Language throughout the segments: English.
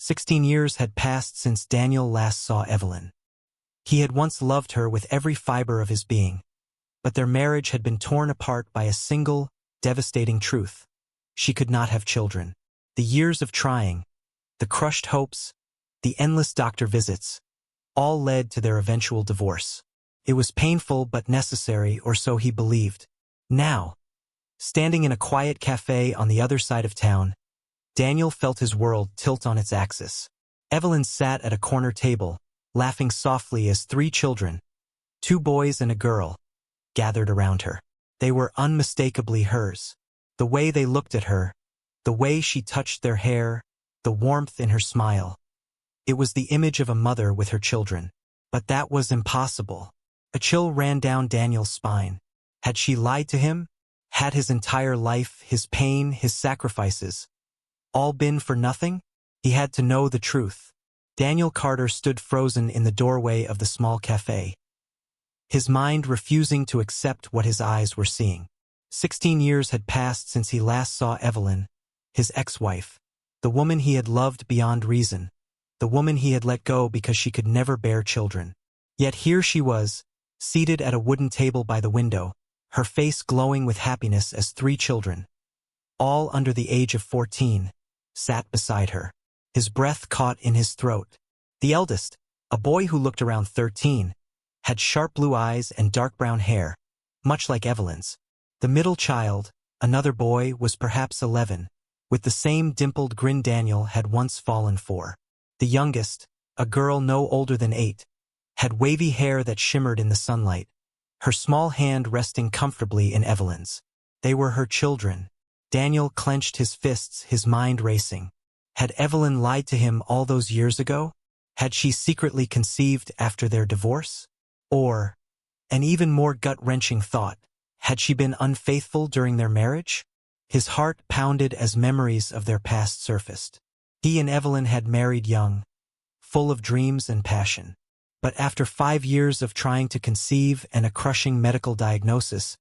16 years had passed since Daniel last saw Evelyn. He had once loved her with every fiber of his being, but their marriage had been torn apart by a single, devastating truth. She could not have children. The years of trying, the crushed hopes, the endless doctor visits, all led to their eventual divorce. It was painful but necessary, or so he believed. Now, standing in a quiet cafe on the other side of town, Daniel felt his world tilt on its axis. Evelyn sat at a corner table, laughing softly as 3 children, 2 boys and a girl, gathered around her. They were unmistakably hers. The way they looked at her, the way she touched their hair, the warmth in her smile. It was the image of a mother with her children. But that was impossible. A chill ran down Daniel's spine. Had she lied to him? Had his entire life, his pain, his sacrifices, all been for nothing? He had to know the truth. Daniel Carter stood frozen in the doorway of the small cafe, his mind refusing to accept what his eyes were seeing. 16 years had passed since he last saw Evelyn, his ex-wife, the woman he had loved beyond reason, the woman he had let go because she could never bear children. Yet here she was, seated at a wooden table by the window, her face glowing with happiness as 3 children, all under the age of 14, sat beside her. His breath caught in his throat. The eldest, a boy who looked around 13, had sharp blue eyes and dark brown hair, much like Evelyn's. The middle child, another boy, was perhaps 11, with the same dimpled grin Daniel had once fallen for. The youngest, a girl no older than 8, had wavy hair that shimmered in the sunlight, her small hand resting comfortably in Evelyn's. They were her children. Daniel clenched his fists, his mind racing. Had Evelyn lied to him all those years ago? Had she secretly conceived after their divorce? Or, an even more gut-wrenching thought, had she been unfaithful during their marriage? His heart pounded as memories of their past surfaced. He and Evelyn had married young, full of dreams and passion. But after 5 years of trying to conceive and a crushing medical diagnosis,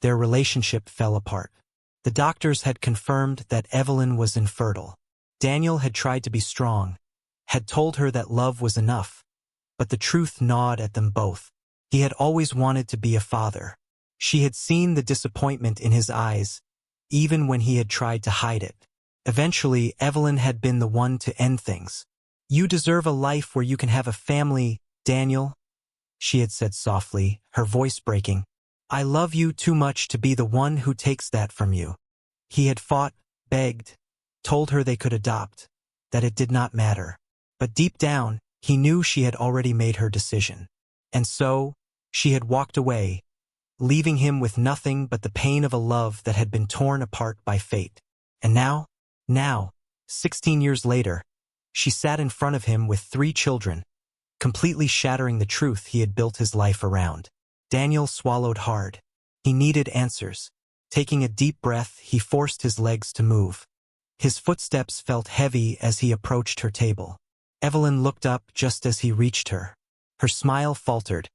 their relationship fell apart. The doctors had confirmed that Evelyn was infertile. Daniel had tried to be strong, had told her that love was enough, but the truth gnawed at them both. He had always wanted to be a father. She had seen the disappointment in his eyes, even when he had tried to hide it. Eventually, Evelyn had been the one to end things. "You deserve a life where you can have a family, Daniel," she had said softly, her voice breaking. "I love you too much to be the one who takes that from you." He had fought, begged, told her they could adopt, that it did not matter. But deep down, he knew she had already made her decision. And so, she had walked away, leaving him with nothing but the pain of a love that had been torn apart by fate. And now, 16 years later, she sat in front of him with 3 children, completely shattering the truth he had built his life around. Daniel swallowed hard. He needed answers. Taking a deep breath, he forced his legs to move. His footsteps felt heavy as he approached her table. Evelyn looked up just as he reached her. Her smile faltered,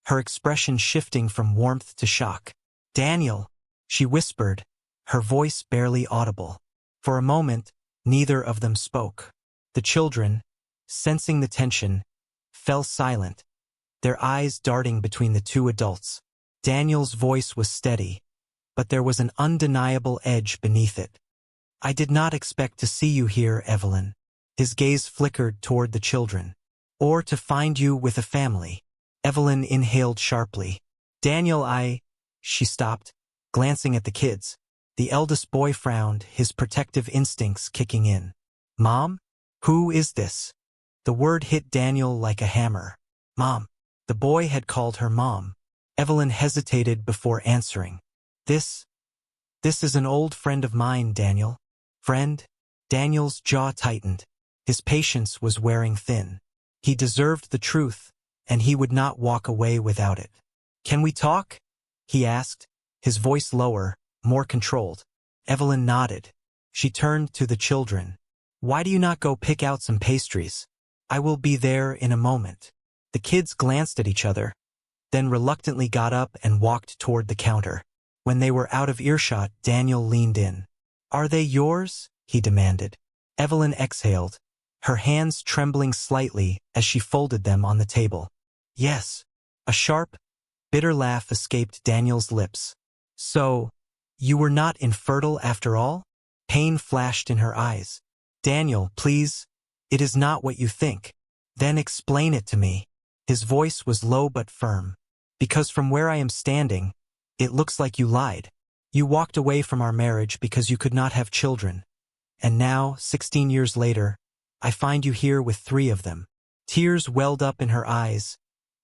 her expression shifting from warmth to shock. "Daniel," she whispered, her voice barely audible. For a moment, neither of them spoke. The children, sensing the tension, fell silent, their eyes darting between the 2 adults. Daniel's voice was steady, but there was an undeniable edge beneath it. "I did not expect to see you here, Evelyn." His gaze flickered toward the children. "Or to find you with a family." Evelyn inhaled sharply. "Daniel, She stopped, glancing at the kids. The eldest boy frowned, his protective instincts kicking in. "Mom? Who is this?" The word hit Daniel like a hammer. "Mom." The boy had called her mom. Evelyn hesitated before answering. This is an old friend of mine, Daniel." "Friend?" Daniel's jaw tightened. His patience was wearing thin. He deserved the truth, and he would not walk away without it. "Can we talk?" he asked, his voice lower, more controlled. Evelyn nodded. She turned to the children. "Why do you not go pick out some pastries? I will be there in a moment." The kids glanced at each other, then reluctantly got up and walked toward the counter. When they were out of earshot, Daniel leaned in. "Are they yours?" he demanded. Evelyn exhaled, her hands trembling slightly as she folded them on the table. Yes. A sharp, bitter laugh escaped Daniel's lips. So, you were not infertile after all? Pain flashed in her eyes. Daniel, please. It is not what you think. Then explain it to me. His voice was low but firm. Because from where I am standing, it looks like you lied. You walked away from our marriage because you could not have children. And now, 16 years later, I find you here with 3 of them. Tears welled up in her eyes,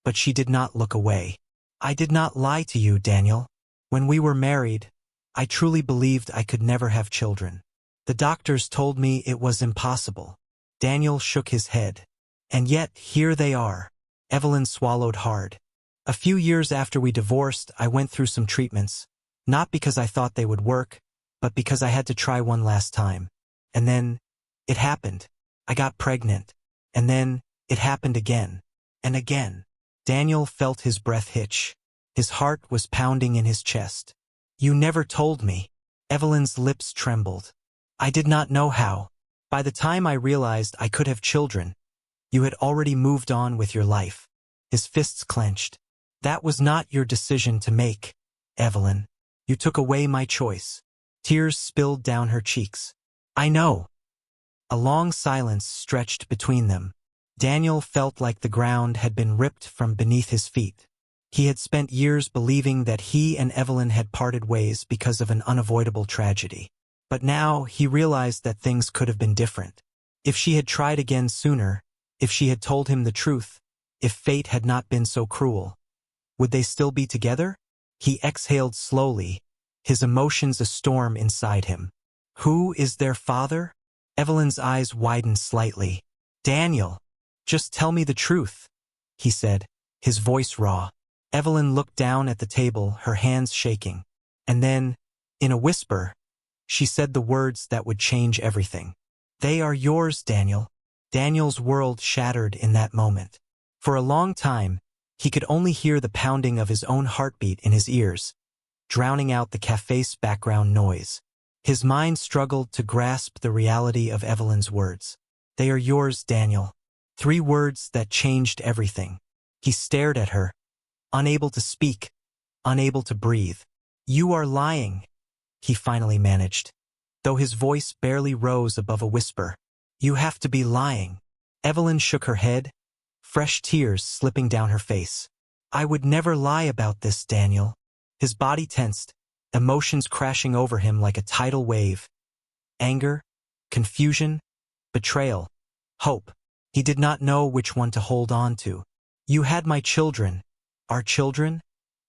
but she did not look away. I did not lie to you, Daniel. When we were married, I truly believed I could never have children. The doctors told me it was impossible. Daniel shook his head. And yet, here they are. Evelyn swallowed hard. A few years after we divorced, I went through some treatments, not because I thought they would work, but because I had to try one last time. And then, it happened. I got pregnant. And then, it happened again. And again. Daniel felt his breath hitch. His heart was pounding in his chest. You never told me. Evelyn's lips trembled. I did not know how. By the time I realized I could have children, you had already moved on with your life. His fists clenched. That was not your decision to make, Evelyn. You took away my choice. Tears spilled down her cheeks. I know. A long silence stretched between them. Daniel felt like the ground had been ripped from beneath his feet. He had spent years believing that he and Evelyn had parted ways because of an unavoidable tragedy. But now he realized that things could have been different. If she had tried again sooner, if she had told him the truth, if fate had not been so cruel, would they still be together? He exhaled slowly, his emotions a storm inside him. Who is their father? Evelyn's eyes widened slightly. Daniel, just tell me the truth, he said, his voice raw. Evelyn looked down at the table, her hands shaking. And then, in a whisper, she said the words that would change everything. They are yours, Daniel. Daniel's world shattered in that moment. For a long time, he could only hear the pounding of his own heartbeat in his ears, drowning out the cafe's background noise. His mind struggled to grasp the reality of Evelyn's words. They are yours, Daniel. 3 words that changed everything. He stared at her, unable to speak, unable to breathe. You are lying, he finally managed, though his voice barely rose above a whisper. You have to be lying. Evelyn shook her head, fresh tears slipping down her face. I would never lie about this, Daniel. His body tensed, emotions crashing over him like a tidal wave. Anger, confusion, betrayal, hope. He did not know which one to hold on to. You had my children, our children,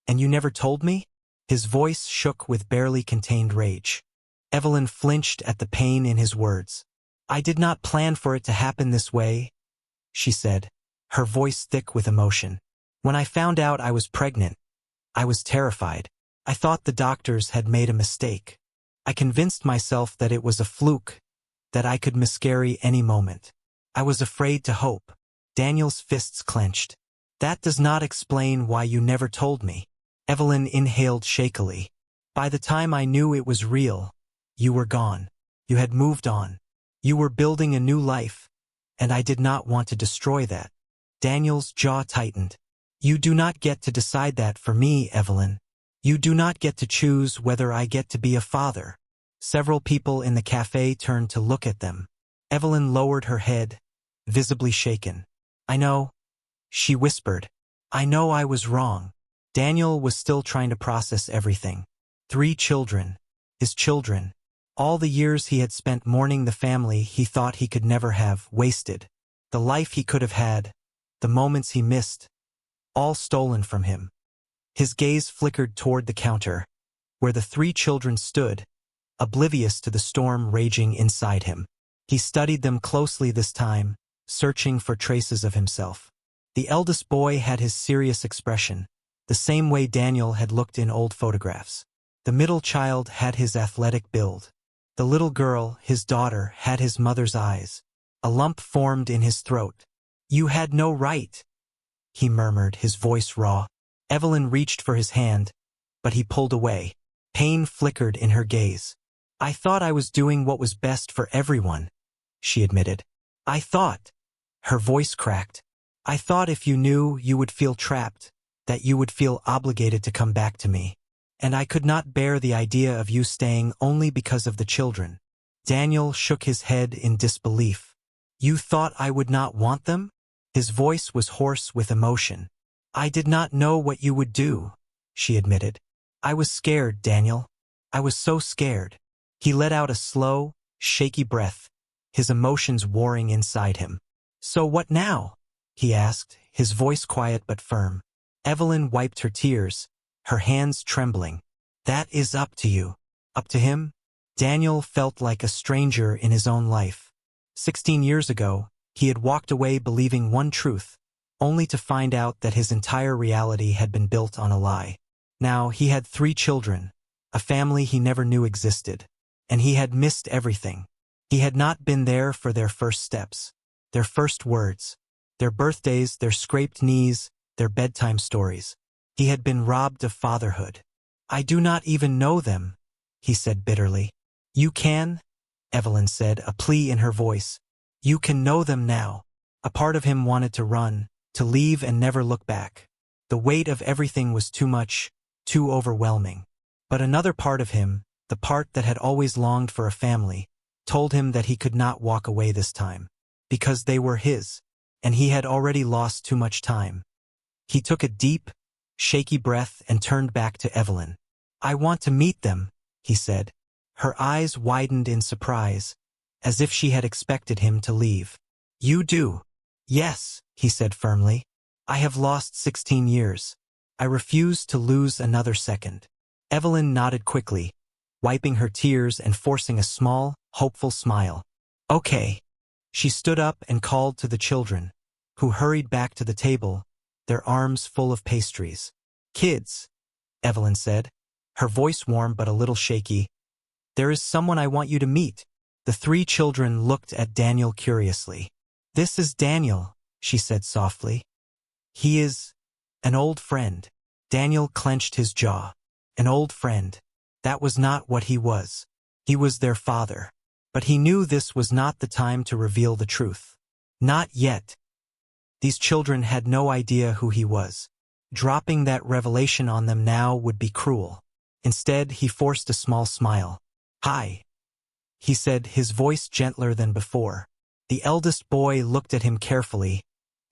and you never told me? His voice shook with barely contained rage. Evelyn flinched at the pain in his words. I did not plan for it to happen this way, she said, her voice thick with emotion. When I found out I was pregnant, I was terrified. I thought the doctors had made a mistake. I convinced myself that it was a fluke, that I could miscarry any moment. I was afraid to hope. Daniel's fists clenched. That does not explain why you never told me. Evelyn inhaled shakily. By the time I knew it was real, you were gone. You had moved on. You were building a new life, and I did not want to destroy that. Daniel's jaw tightened. You do not get to decide that for me, Evelyn. You do not get to choose whether I get to be a father. Several people in the cafe turned to look at them. Evelyn lowered her head, visibly shaken. I know, she whispered. I know I was wrong. Daniel was still trying to process everything. 3 children, his children. All the years he had spent mourning the family he thought he could never have, wasted. The life he could have had, the moments he missed, all stolen from him. His gaze flickered toward the counter, where the 3 children stood, oblivious to the storm raging inside him. He studied them closely this time, searching for traces of himself. The eldest boy had his serious expression, the same way Daniel had looked in old photographs. The middle child had his athletic build. The little girl, his daughter, had his mother's eyes. A lump formed in his throat. You had no right, he murmured, his voice raw. Evelyn reached for his hand, but he pulled away. Pain flickered in her gaze. I thought I was doing what was best for everyone, she admitted. I thought. Her voice cracked. I thought if you knew, you would feel trapped, that you would feel obligated to come back to me. And I could not bear the idea of you staying only because of the children. Daniel shook his head in disbelief. You thought I would not want them? His voice was hoarse with emotion. I did not know what you would do, she admitted. I was scared, Daniel. I was so scared. He let out a slow, shaky breath, his emotions warring inside him. So what now? He asked, his voice quiet but firm. Evelyn wiped her tears, her hands trembling. That is up to you. Up to him? Daniel felt like a stranger in his own life. 16 years ago, he had walked away believing one truth, only to find out that his entire reality had been built on a lie. Now he had 3 children, a family he never knew existed, and he had missed everything. He had not been there for their first steps, their first words, their birthdays, their scraped knees, their bedtime stories. He had been robbed of fatherhood. I do not even know them, he said bitterly. You can, Evelyn said, a plea in her voice. You can know them now. A part of him wanted to run, to leave and never look back. The weight of everything was too much, too overwhelming. But another part of him, the part that had always longed for a family, told him that he could not walk away this time, because they were his, and he had already lost too much time. He took a deep, shaky breath and turned back to Evelyn. I want to meet them, he said. Her eyes widened in surprise, as if she had expected him to leave. You do? Yes, he said firmly. I have lost 16 years. I refuse to lose another second. Evelyn nodded quickly, wiping her tears and forcing a small, hopeful smile. Okay. She stood up and called to the children, who hurried back to the table, their arms full of pastries. Kids, Evelyn said, her voice warm but a little shaky. There is someone I want you to meet. The 3 children looked at Daniel curiously. This is Daniel, she said softly. He is an old friend. Daniel clenched his jaw. An old friend. That was not what he was. He was their father. But he knew this was not the time to reveal the truth. Not yet. These children had no idea who he was. Dropping that revelation on them now would be cruel. Instead, he forced a small smile. Hi, he said, his voice gentler than before. The eldest boy looked at him carefully,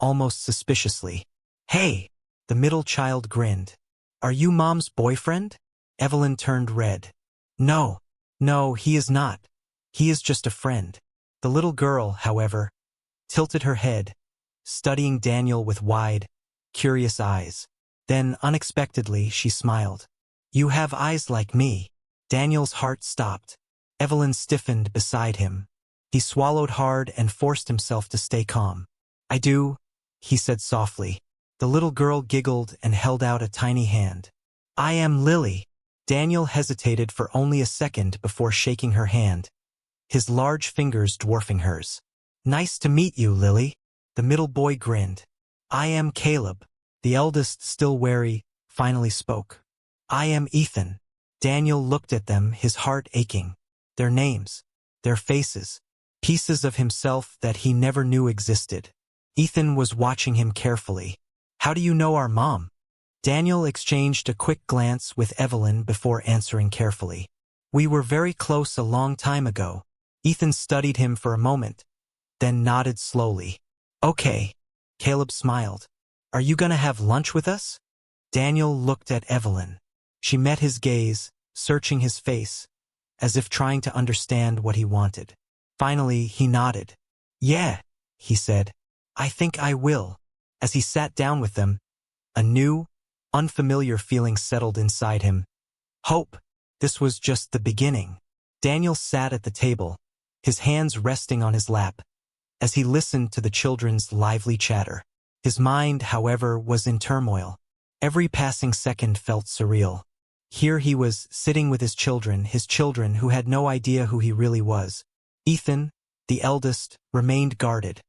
almost suspiciously. Hey, the middle child grinned. Are you Mom's boyfriend? Evelyn turned red. No, he is not. He is just a friend. The little girl, however, tilted her head, studying Daniel with wide, curious eyes. Then, unexpectedly, she smiled. You have eyes like me. Daniel's heart stopped. Evelyn stiffened beside him. He swallowed hard and forced himself to stay calm. I do, he said softly. The little girl giggled and held out a tiny hand. I am Lily. Daniel hesitated for only a second before shaking her hand, his large fingers dwarfing hers. Nice to meet you, Lily. The middle boy grinned. I am Caleb. The eldest, still wary, finally spoke. I am Ethan. Daniel looked at them, his heart aching. Their names, their faces, pieces of himself that he never knew existed. Ethan was watching him carefully. How do you know our mom? Daniel exchanged a quick glance with Evelyn before answering carefully. We were very close a long time ago. Ethan studied him for a moment, then nodded slowly. Okay. Caleb smiled. Are you gonna have lunch with us? Daniel looked at Evelyn. She met his gaze, searching his face, as if trying to understand what he wanted. Finally, he nodded. Yeah, he said. I think I will. As he sat down with them, a new, unfamiliar feeling settled inside him. Hope. This was just the beginning. Daniel sat at the table, his hands resting on his lap, as he listened to the children's lively chatter. His mind, however, was in turmoil. Every passing second felt surreal. Here he was, sitting with his children who had no idea who he really was. Ethan, the eldest, remained guarded,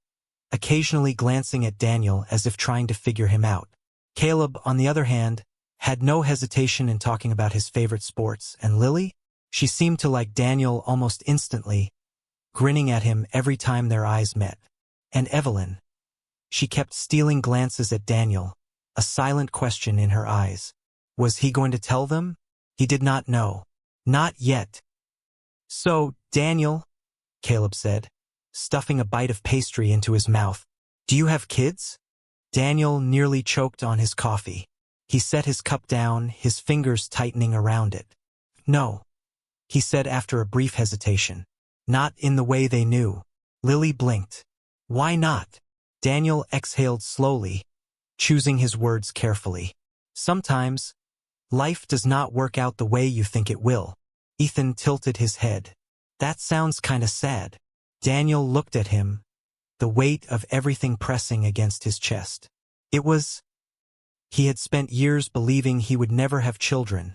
occasionally glancing at Daniel as if trying to figure him out. Caleb, on the other hand, had no hesitation in talking about his favorite sports, and Lily? She seemed to like Daniel almost instantly, grinning at him every time their eyes met. And Evelyn? She kept stealing glances at Daniel, a silent question in her eyes. Was he going to tell them? He did not know. Not yet. So, Daniel, Caleb said, stuffing a bite of pastry into his mouth, do you have kids? Daniel nearly choked on his coffee. He set his cup down, his fingers tightening around it. No, he said after a brief hesitation. Not in the way they knew. Lily blinked. Why not? Daniel exhaled slowly, choosing his words carefully. Sometimes, life does not work out the way you think it will. Ethan tilted his head. That sounds kinda sad. Daniel looked at him, the weight of everything pressing against his chest. He had spent years believing he would never have children,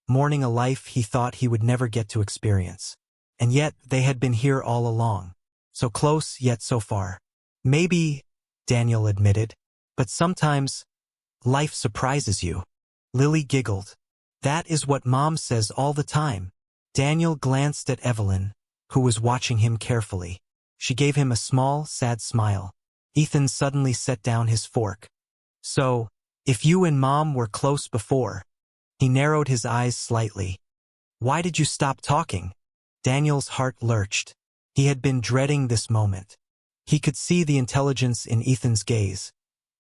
mourning a life he thought he would never get to experience. And yet, they had been here all along. So close, yet so far. Maybe, Daniel admitted, but sometimes, life surprises you. Lily giggled. That is what Mom says all the time. Daniel glanced at Evelyn, who was watching him carefully. She gave him a small, sad smile. Ethan suddenly set down his fork. So, if you and Mom were close before. He narrowed his eyes slightly. Why did you stop talking? Daniel's heart lurched. He had been dreading this moment. He could see the intelligence in Ethan's gaze.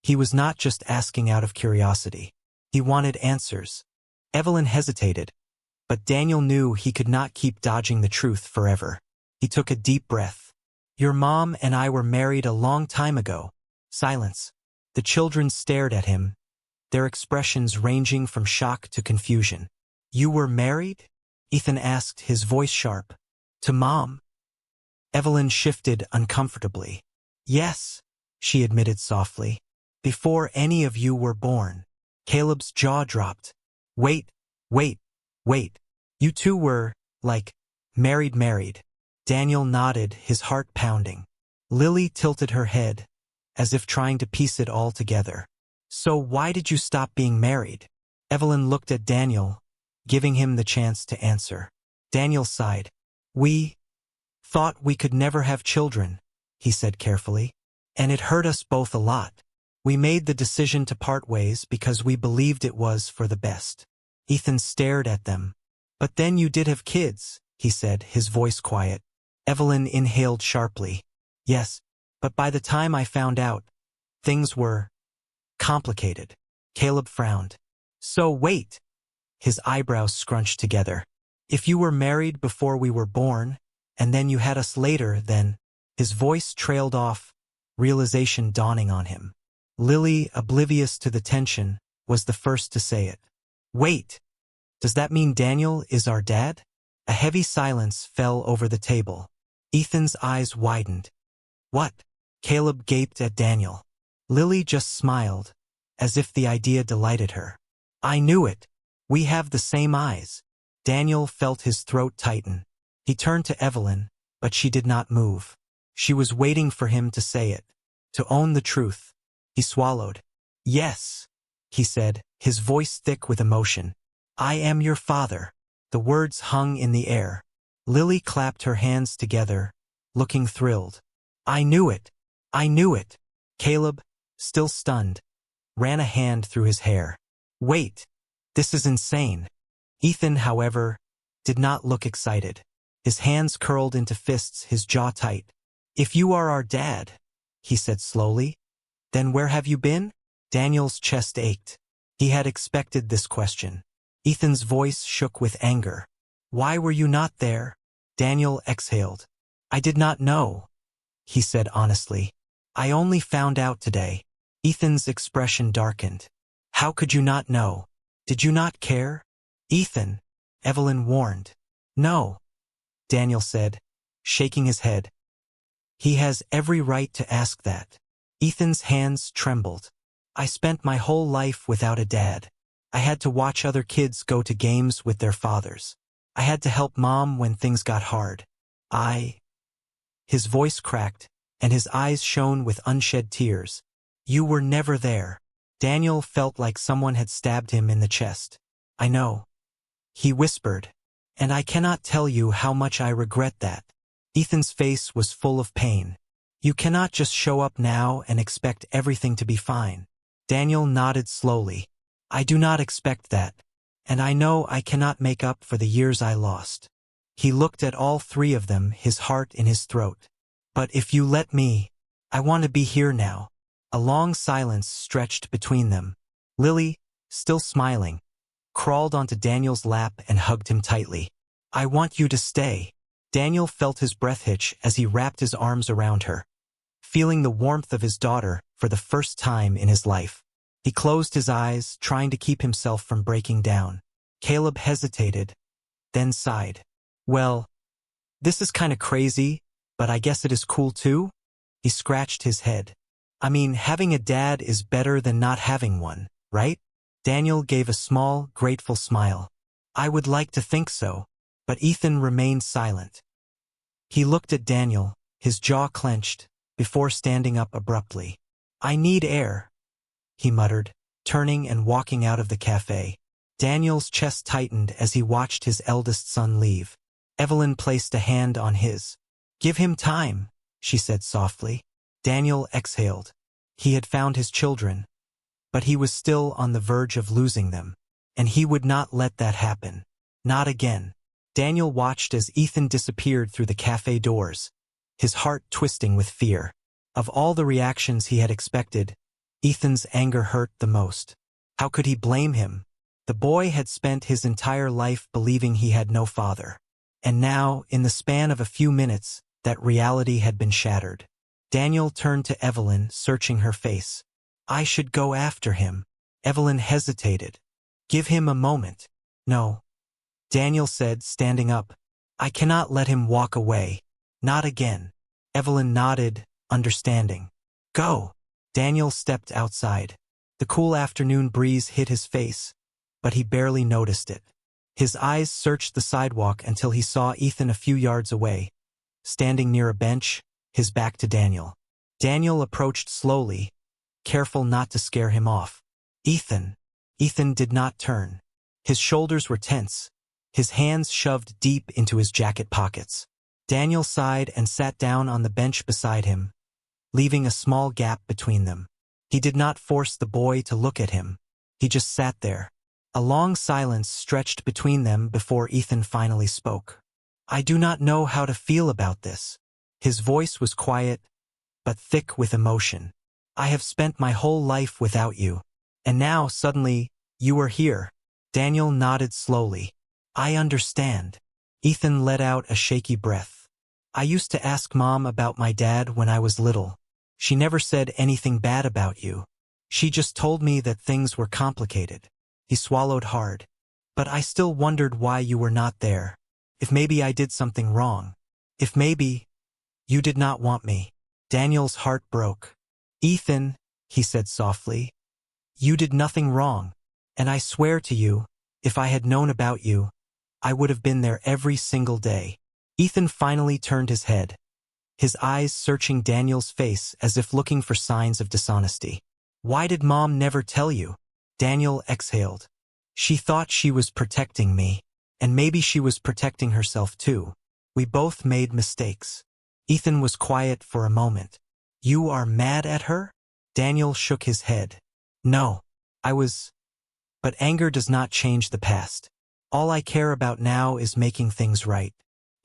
He was not just asking out of curiosity. He wanted answers. Evelyn hesitated, but Daniel knew he could not keep dodging the truth forever. He took a deep breath. Your mom and I were married a long time ago. Silence. The children stared at him, their expressions ranging from shock to confusion. You were married? Ethan asked, his voice sharp. To Mom? Evelyn shifted uncomfortably. Yes, she admitted softly. Before any of you were born. Caleb's jaw dropped. Wait. You two were, like, married. Daniel nodded, his heart pounding. Lily tilted her head, as if trying to piece it all together. So why did you stop being married? Evelyn looked at Daniel, giving him the chance to answer. Daniel sighed. We thought we could never have children, he said carefully. And it hurt us both a lot. We made the decision to part ways because we believed it was for the best. Ethan stared at them. But then you did have kids, he said, his voice quiet. Evelyn inhaled sharply. Yes, but by the time I found out, things were complicated. Caleb frowned. So wait. His eyebrows scrunched together. If you were married before we were born, and then you had us later, then... His voice trailed off, realization dawning on him. Lily, oblivious to the tension, was the first to say it. Wait. Does that mean Daniel is our dad? A heavy silence fell over the table. Ethan's eyes widened. What? Caleb gaped at Daniel. Lily just smiled, as if the idea delighted her. I knew it. We have the same eyes. Daniel felt his throat tighten. He turned to Evelyn, but she did not move. She was waiting for him to say it, to own the truth. He swallowed. Yes, he said, his voice thick with emotion. I am your father. The words hung in the air. Lily clapped her hands together, looking thrilled. I knew it. Caleb, still stunned, ran a hand through his hair. Wait, this is insane. Ethan, however, did not look excited. His hands curled into fists, his jaw tight. If you are our dad, he said slowly, then where have you been? Daniel's chest ached. He had expected this question. Ethan's voice shook with anger. Why were you not there? Daniel exhaled. I did not know, he said honestly. I only found out today. Ethan's expression darkened. How could you not know? Did you not care? Ethan, Evelyn warned. No, Daniel said, shaking his head. He has every right to ask that. Ethan's hands trembled. I spent my whole life without a dad. I had to watch other kids go to games with their fathers. I had to help Mom when things got hard. His voice cracked, and his eyes shone with unshed tears. You were never there. Daniel felt like someone had stabbed him in the chest. I know, he whispered, and I cannot tell you how much I regret that. Ethan's face was full of pain. You cannot just show up now and expect everything to be fine. Daniel nodded slowly. I do not expect that, and I know I cannot make up for the years I lost. He looked at all three of them, his heart in his throat. But if you let me, I want to be here now. A long silence stretched between them. Lily, still smiling, crawled onto Daniel's lap and hugged him tightly. I want you to stay. Daniel felt his breath hitch as he wrapped his arms around her, feeling the warmth of his daughter for the first time in his life. He closed his eyes, trying to keep himself from breaking down. Caleb hesitated, then sighed. Well, this is kinda crazy, but I guess it is cool too? He scratched his head. I mean, having a dad is better than not having one, right? Daniel gave a small, grateful smile. I would like to think so, but Ethan remained silent. He looked at Daniel, his jaw clenched, before standing up abruptly. I need air, he muttered, turning and walking out of the cafe. Daniel's chest tightened as he watched his eldest son leave. Evelyn placed a hand on his. Give him time, she said softly. Daniel exhaled. He had found his children, but he was still on the verge of losing them, and he would not let that happen. Not again. Daniel watched as Ethan disappeared through the cafe doors, his heart twisting with fear. Of all the reactions he had expected, Ethan's anger hurt the most. How could he blame him? The boy had spent his entire life believing he had no father. And now, in the span of a few minutes, that reality had been shattered. Daniel turned to Evelyn, searching her face. I should go after him. Evelyn hesitated. Give him a moment. No. Daniel said, standing up. I cannot let him walk away. Not again. Evelyn nodded, understanding. Go. Daniel stepped outside. The cool afternoon breeze hit his face, but he barely noticed it. His eyes searched the sidewalk until he saw Ethan a few yards away, standing near a bench, his back to Daniel. Daniel approached slowly, careful not to scare him off. Ethan. Ethan did not turn. His shoulders were tense, his hands shoved deep into his jacket pockets. Daniel sighed and sat down on the bench beside him, leaving a small gap between them. He did not force the boy to look at him. He just sat there. A long silence stretched between them before Ethan finally spoke. I do not know how to feel about this. His voice was quiet, but thick with emotion. I have spent my whole life without you, and now, suddenly, you are here. Daniel nodded slowly. I understand. Ethan let out a shaky breath. I used to ask Mom about my dad when I was little. She never said anything bad about you. She just told me that things were complicated. He swallowed hard. But I still wondered why you were not there. If maybe I did something wrong. If maybe you did not want me. Daniel's heart broke. Ethan, he said softly, you did nothing wrong. And I swear to you, if I had known about you, I would have been there every single day. Ethan finally turned his head, his eyes searching Daniel's face as if looking for signs of dishonesty. Why did Mom never tell you? Daniel exhaled. She thought she was protecting me, and maybe she was protecting herself too. We both made mistakes. Ethan was quiet for a moment. You are mad at her? Daniel shook his head. No, I was. But anger does not change the past. All I care about now is making things right.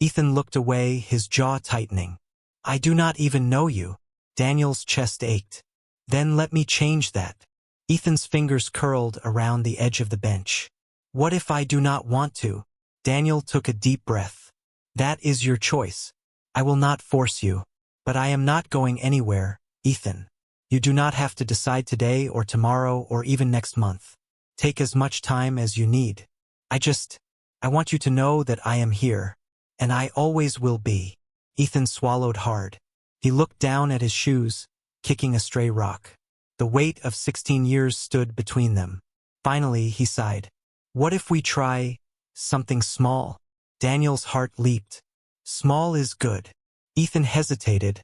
Ethan looked away, his jaw tightening. I do not even know you. Daniel's chest ached. Then let me change that. Ethan's fingers curled around the edge of the bench. What if I do not want to? Daniel took a deep breath. That is your choice. I will not force you. But I am not going anywhere, Ethan. You do not have to decide today or tomorrow or even next month. Take as much time as you need. I want you to know that I am here, and I always will be. Ethan swallowed hard. He looked down at his shoes, kicking a stray rock. The weight of 16 years stood between them. Finally, he sighed. What if we try something small? Daniel's heart leaped. Small is good. Ethan hesitated,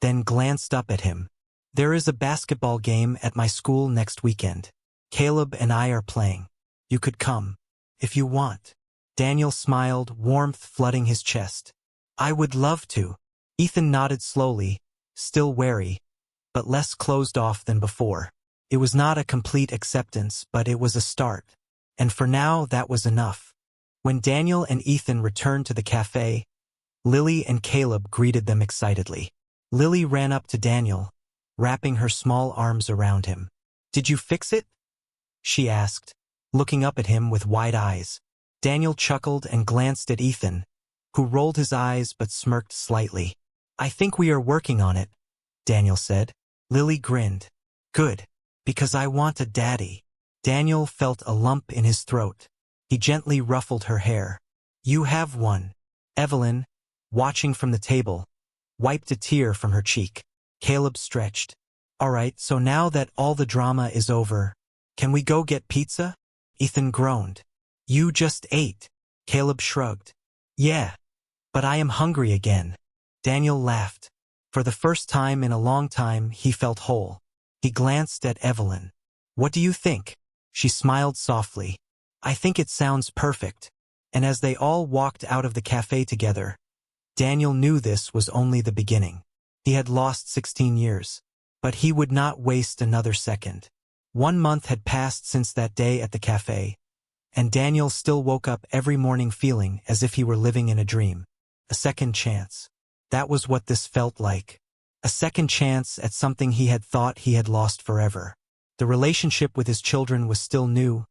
then glanced up at him. There is a basketball game at my school next weekend. Caleb and I are playing. You could come, if you want. Daniel smiled, warmth flooding his chest. I would love to. Ethan nodded slowly, still wary, but less closed off than before. It was not a complete acceptance, but it was a start. And for now, that was enough. When Daniel and Ethan returned to the cafe, Lily and Caleb greeted them excitedly. Lily ran up to Daniel, wrapping her small arms around him. "Did you fix it?" she asked, looking up at him with wide eyes. Daniel chuckled and glanced at Ethan, who rolled his eyes but smirked slightly. "I think we are working on it," Daniel said. Lily grinned. "Good, because I want a daddy." Daniel felt a lump in his throat. He gently ruffled her hair. "You have one." Evelyn, watching from the table, wiped a tear from her cheek. Caleb stretched. "All right, so now that all the drama is over, can we go get pizza?" Ethan groaned. "You just ate." Caleb shrugged. "Yeah, but I am hungry again." Daniel laughed. For the first time in a long time, he felt whole. He glanced at Evelyn. "What do you think?" She smiled softly. "I think it sounds perfect." And as they all walked out of the cafe together, Daniel knew this was only the beginning. He had lost 16 years, but he would not waste another second. 1 month had passed since that day at the cafe, and Daniel still woke up every morning feeling as if he were living in a dream. A second chance. That was what this felt like. A second chance at something he had thought he had lost forever. The relationship with his children was still new,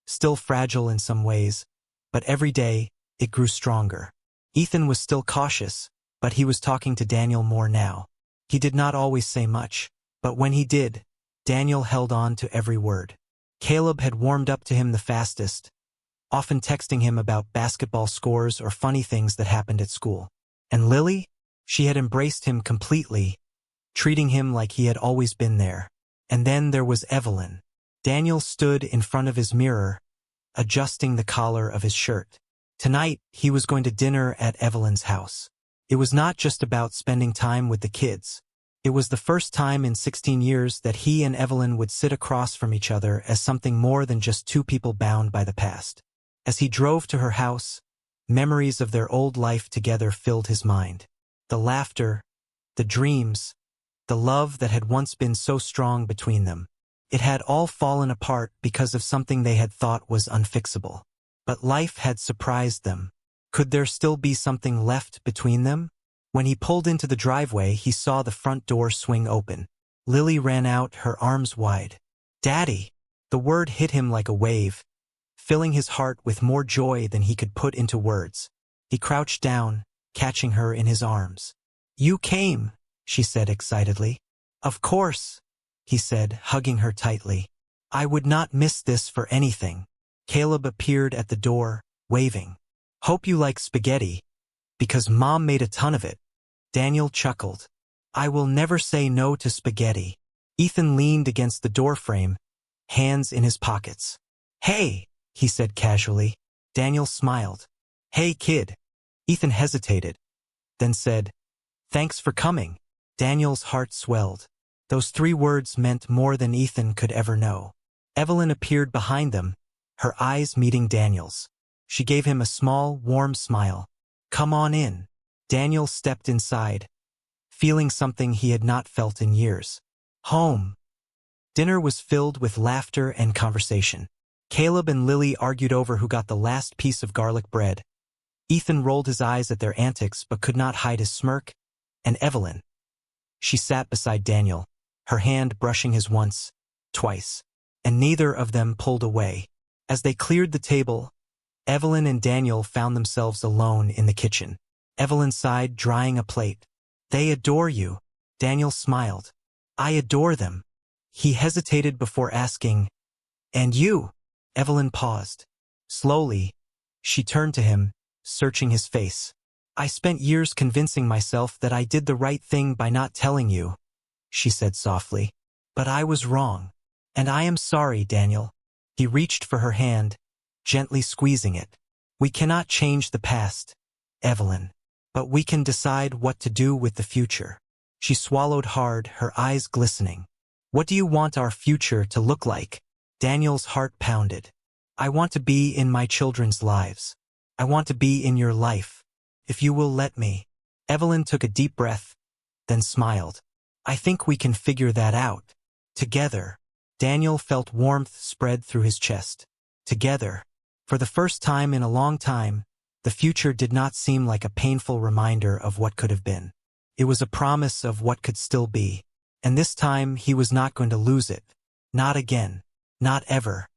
still fragile in some ways, but every day it grew stronger. Ethan was still cautious, but he was talking to Daniel more now. He did not always say much, but when he did, Daniel held on to every word. Caleb had warmed up to him the fastest, often texting him about basketball scores or funny things that happened at school. And Lily? She had embraced him completely, treating him like he had always been there. And then there was Evelyn. Daniel stood in front of his mirror, adjusting the collar of his shirt. Tonight, he was going to dinner at Evelyn's house. It was not just about spending time with the kids. It was the first time in 16 years that he and Evelyn would sit across from each other as something more than just two people bound by the past. As he drove to her house, memories of their old life together filled his mind. The laughter, the dreams, the love that had once been so strong between them. It had all fallen apart because of something they had thought was unfixable. But life had surprised them. Could there still be something left between them? When he pulled into the driveway, he saw the front door swing open. Lily ran out, her arms wide. "Daddy!" The word hit him like a wave, filling his heart with more joy than he could put into words. He crouched down, catching her in his arms. "You came," she said excitedly. "Of course," he said, hugging her tightly. "I would not miss this for anything." Caleb appeared at the door, waving. "Hope you like spaghetti, because Mom made a ton of it." Daniel chuckled. "I will never say no to spaghetti." Ethan leaned against the doorframe, hands in his pockets. "Hey," he said casually. Daniel smiled. "Hey, kid." Ethan hesitated, then said, "Thanks for coming." Daniel's heart swelled. Those 3 words meant more than Ethan could ever know. Evelyn appeared behind them, her eyes meeting Daniel's. She gave him a small, warm smile. "Come on in." Daniel stepped inside, feeling something he had not felt in years. Home. Dinner was filled with laughter and conversation. Caleb and Lily argued over who got the last piece of garlic bread. Ethan rolled his eyes at their antics but could not hide his smirk. And Evelyn. She sat beside Daniel, her hand brushing his once, twice, and neither of them pulled away. As they cleared the table, Evelyn and Daniel found themselves alone in the kitchen. Evelyn sighed, drying a plate. "They adore you." Daniel smiled. "I adore them." He hesitated before asking, "And you?" Evelyn paused. Slowly, she turned to him, searching his face. "I spent years convincing myself that I did the right thing by not telling you," she said softly. "But I was wrong. And I am sorry, Daniel." He reached for her hand, gently squeezing it. "We cannot change the past, Evelyn, but we can decide what to do with the future." She swallowed hard, her eyes glistening. "What do you want our future to look like?" Daniel's heart pounded. "I want to be in my children's lives. I want to be in your life, if you will let me." Evelyn took a deep breath, then smiled. I think we can figure that out. Together. Daniel felt warmth spread through his chest. Together. For the first time in a long time, the future did not seem like a painful reminder of what could have been. It was a promise of what could still be. And this time he was not going to lose it. Not again. Not ever.